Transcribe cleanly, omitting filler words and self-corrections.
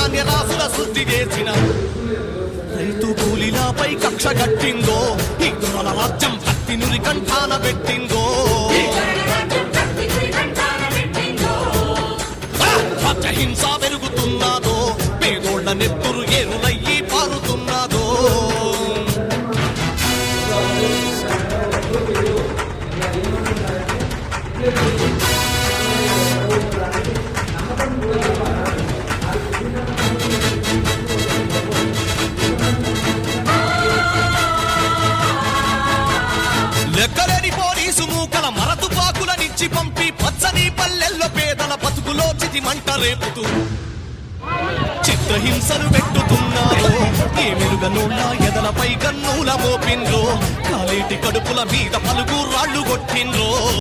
ధాన్య రాసుల సృష్టి చేసిన రైతు కూలీలపై కక్ష కట్టిందో ఈ దుర్మల రాజ్యం కత్తి నురి కంఠాన పెట్టిందో హింస పెరుగుతున్నాదో పేదోళ్ల నెత్తురు ఏరులయ్యి పారుతున్నాదో లెక్కలేని పోలీసు మూకల మరతుపాకులనిచ్చి పంపి పచ్చని పల్లెల్లో పేదల బతుకులో చితిమంట రేపుతూ చిత్రహింసలు పెట్టుతున్నారో ఏ మెరుగనోళ్ళ ఎదలపై కన్నుల మోపిండ్రో కాలేటి కడుపుల మీద పలుగు రాళ్లు కొట్టిండ్రో